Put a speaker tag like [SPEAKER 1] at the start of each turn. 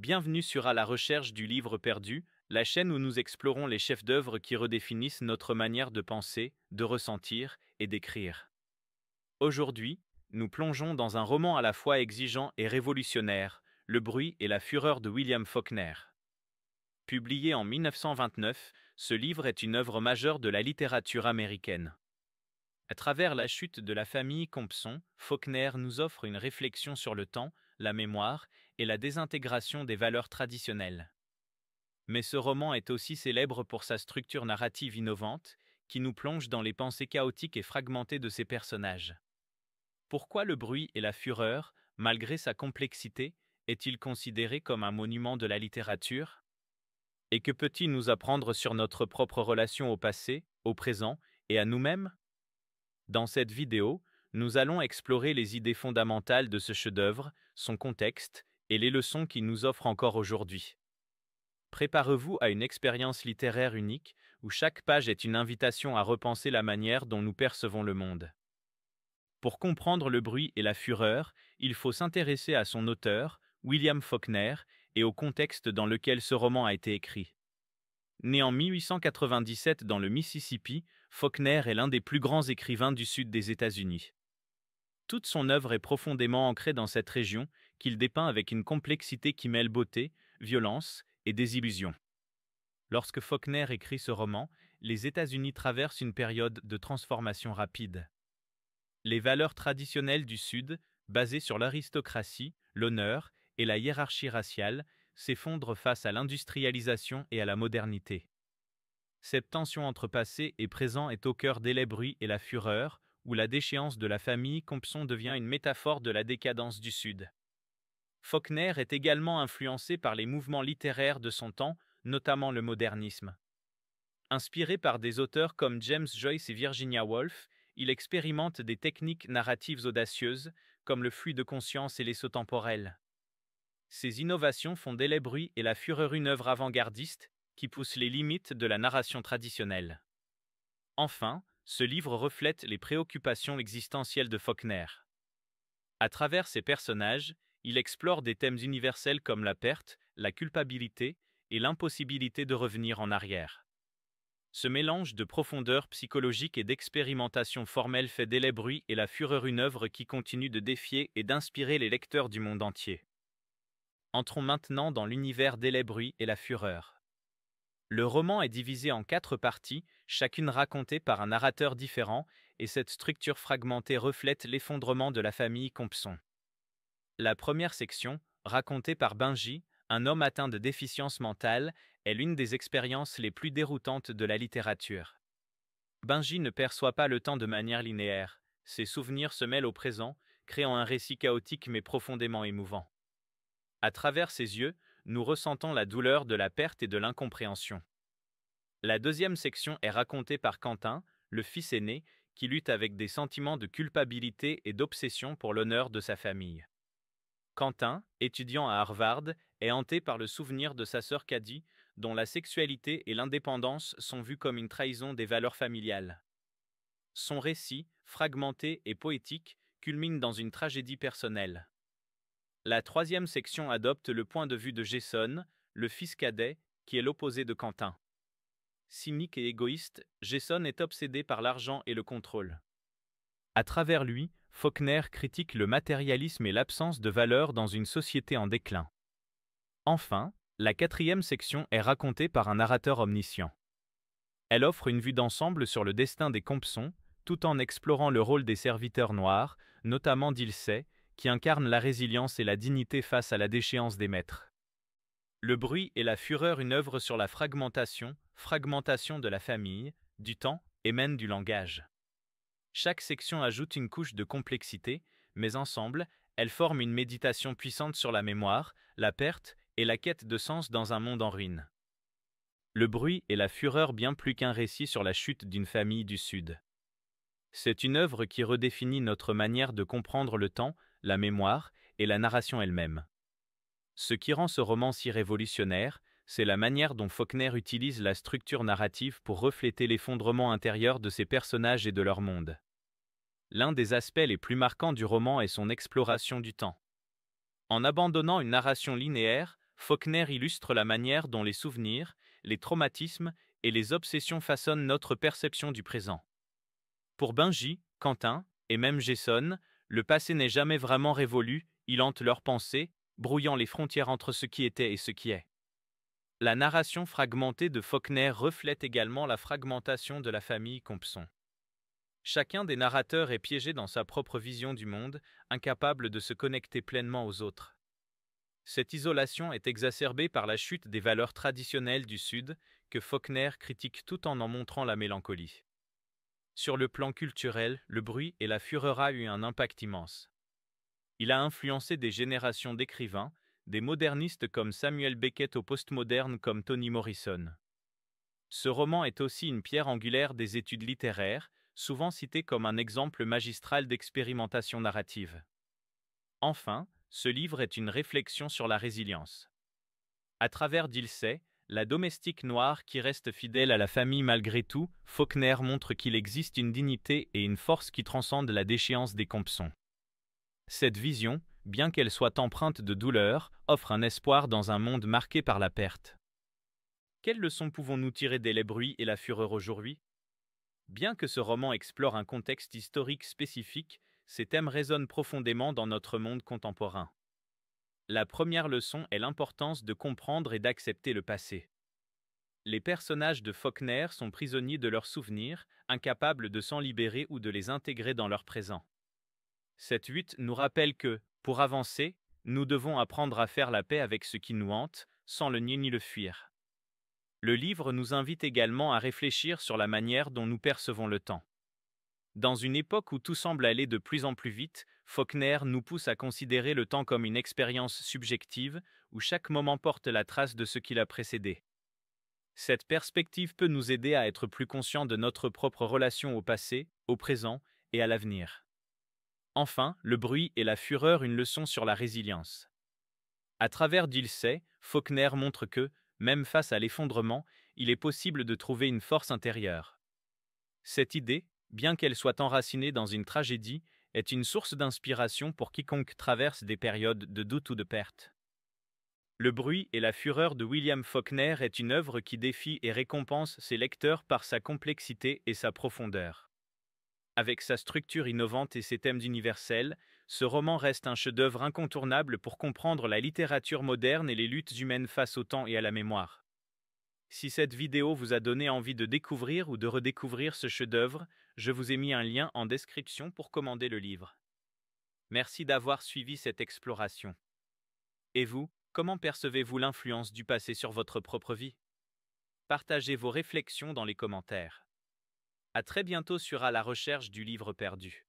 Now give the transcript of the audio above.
[SPEAKER 1] Bienvenue sur À la recherche du livre perdu, la chaîne où nous explorons les chefs-d'œuvre qui redéfinissent notre manière de penser, de ressentir et d'écrire. Aujourd'hui, nous plongeons dans un roman à la fois exigeant et révolutionnaire, Le bruit et la fureur de William Faulkner. Publié en 1929, ce livre est une œuvre majeure de la littérature américaine. À travers la chute de la famille Compson, Faulkner nous offre une réflexion sur le temps, la mémoire et la désintégration des valeurs traditionnelles. Mais ce roman est aussi célèbre pour sa structure narrative innovante, qui nous plonge dans les pensées chaotiques et fragmentées de ses personnages. Pourquoi Le bruit et la fureur, malgré sa complexité, est-il considéré comme un monument de la littérature? Et que peut-il nous apprendre sur notre propre relation au passé, au présent et à nous-mêmes? Dans cette vidéo, nous allons explorer les idées fondamentales de ce chef-d'œuvre, son contexte et les leçons qu'il nous offre encore aujourd'hui. Préparez-vous à une expérience littéraire unique où chaque page est une invitation à repenser la manière dont nous percevons le monde. Pour comprendre Le bruit et la fureur, il faut s'intéresser à son auteur, William Faulkner, et au contexte dans lequel ce roman a été écrit. Né en 1897 dans le Mississippi, Faulkner est l'un des plus grands écrivains du sud des États-Unis. Toute son œuvre est profondément ancrée dans cette région, qu'il dépeint avec une complexité qui mêle beauté, violence et désillusion. Lorsque Faulkner écrit ce roman, les États-Unis traversent une période de transformation rapide. Les valeurs traditionnelles du Sud, basées sur l'aristocratie, l'honneur et la hiérarchie raciale, s'effondrent face à l'industrialisation et à la modernité. Cette tension entre passé et présent est au cœur des bruit et la fureur, où la déchéance de la famille Compson devient une métaphore de la décadence du Sud. Faulkner est également influencé par les mouvements littéraires de son temps, notamment le modernisme. Inspiré par des auteurs comme James Joyce et Virginia Woolf, il expérimente des techniques narratives audacieuses, comme le flux de conscience et les sauts temporels. Ces innovations font d'Elle bruit et la fureur une œuvre avant-gardiste qui pousse les limites de la narration traditionnelle. Enfin, ce livre reflète les préoccupations existentielles de Faulkner. À travers ses personnages, il explore des thèmes universels comme la perte, la culpabilité et l'impossibilité de revenir en arrière. Ce mélange de profondeur psychologique et d'expérimentation formelle fait d'Elle bruit et la fureur une œuvre qui continue de défier et d'inspirer les lecteurs du monde entier. Entrons maintenant dans l'univers d'Elle bruit et la fureur. Le roman est divisé en 4 parties, chacune racontée par un narrateur différent, et cette structure fragmentée reflète l'effondrement de la famille Compson. La première section, racontée par Benji, un homme atteint de déficience mentale, est l'une des expériences les plus déroutantes de la littérature. Benji ne perçoit pas le temps de manière linéaire, ses souvenirs se mêlent au présent, créant un récit chaotique mais profondément émouvant. À travers ses yeux, nous ressentons la douleur de la perte et de l'incompréhension. La deuxième section est racontée par Quentin, le fils aîné, qui lutte avec des sentiments de culpabilité et d'obsession pour l'honneur de sa famille. Quentin, étudiant à Harvard, est hanté par le souvenir de sa sœur Caddy, dont la sexualité et l'indépendance sont vues comme une trahison des valeurs familiales. Son récit, fragmenté et poétique, culmine dans une tragédie personnelle. La troisième section adopte le point de vue de Jason, le fils cadet, qui est l'opposé de Quentin. Cynique et égoïste, Jason est obsédé par l'argent et le contrôle. À travers lui, Faulkner critique le matérialisme et l'absence de valeur dans une société en déclin. Enfin, la quatrième section est racontée par un narrateur omniscient. Elle offre une vue d'ensemble sur le destin des Compson, tout en explorant le rôle des serviteurs noirs, notamment d'Ilsey, qui incarne la résilience et la dignité face à la déchéance des maîtres. Le bruit et la fureur une œuvre sur la fragmentation de la famille, du temps et même du langage. Chaque section ajoute une couche de complexité, mais ensemble, elles forment une méditation puissante sur la mémoire, la perte et la quête de sens dans un monde en ruine. Le bruit et la fureur bien plus qu'un récit sur la chute d'une famille du Sud. C'est une œuvre qui redéfinit notre manière de comprendre le temps, la mémoire et la narration elle-même. Ce qui rend ce roman si révolutionnaire, c'est la manière dont Faulkner utilise la structure narrative pour refléter l'effondrement intérieur de ses personnages et de leur monde. L'un des aspects les plus marquants du roman est son exploration du temps. En abandonnant une narration linéaire, Faulkner illustre la manière dont les souvenirs, les traumatismes et les obsessions façonnent notre perception du présent. Pour Benji, Quentin et même Jason, le passé n'est jamais vraiment révolu, il hante leurs pensées, brouillant les frontières entre ce qui était et ce qui est. La narration fragmentée de Faulkner reflète également la fragmentation de la famille Compson. Chacun des narrateurs est piégé dans sa propre vision du monde, incapable de se connecter pleinement aux autres. Cette isolation est exacerbée par la chute des valeurs traditionnelles du Sud, que Faulkner critique tout en montrant la mélancolie. Sur le plan culturel, le bruit et la fureur a eu un impact immense. Il a influencé des générations d'écrivains, des modernistes comme Samuel Beckett aux postmodernes comme Toni Morrison. Ce roman est aussi une pierre angulaire des études littéraires, souvent cité comme un exemple magistral d'expérimentation narrative. Enfin, ce livre est une réflexion sur la résilience. À travers Dilsey, la domestique noire qui reste fidèle à la famille malgré tout, Faulkner montre qu'il existe une dignité et une force qui transcendent la déchéance des Compson. Cette vision, bien qu'elle soit empreinte de douleur, offre un espoir dans un monde marqué par la perte. Quelles leçons pouvons-nous tirer des bruits et la fureur aujourd'hui? Bien que ce roman explore un contexte historique spécifique, ces thèmes résonnent profondément dans notre monde contemporain. La première leçon est l'importance de comprendre et d'accepter le passé. Les personnages de Faulkner sont prisonniers de leurs souvenirs, incapables de s'en libérer ou de les intégrer dans leur présent. Cette lutte nous rappelle que, pour avancer, nous devons apprendre à faire la paix avec ce qui nous hante, sans le nier ni le fuir. Le livre nous invite également à réfléchir sur la manière dont nous percevons le temps. Dans une époque où tout semble aller de plus en plus vite, Faulkner nous pousse à considérer le temps comme une expérience subjective, où chaque moment porte la trace de ce qui l'a précédé. Cette perspective peut nous aider à être plus conscients de notre propre relation au passé, au présent et à l'avenir. Enfin, le bruit et la fureur, une leçon sur la résilience. À travers Dilsey, Faulkner montre que, même face à l'effondrement, il est possible de trouver une force intérieure. Cette idée, bien qu'elle soit enracinée dans une tragédie, est une source d'inspiration pour quiconque traverse des périodes de doute ou de perte. Le bruit et la fureur de William Faulkner est une œuvre qui défie et récompense ses lecteurs par sa complexité et sa profondeur. Avec sa structure innovante et ses thèmes universels, ce roman reste un chef-d'œuvre incontournable pour comprendre la littérature moderne et les luttes humaines face au temps et à la mémoire. Si cette vidéo vous a donné envie de découvrir ou de redécouvrir ce chef-d'œuvre, je vous ai mis un lien en description pour commander le livre. Merci d'avoir suivi cette exploration. Et vous, comment percevez-vous l'influence du passé sur votre propre vie? Partagez vos réflexions dans les commentaires. À très bientôt sur À la recherche du livre perdu.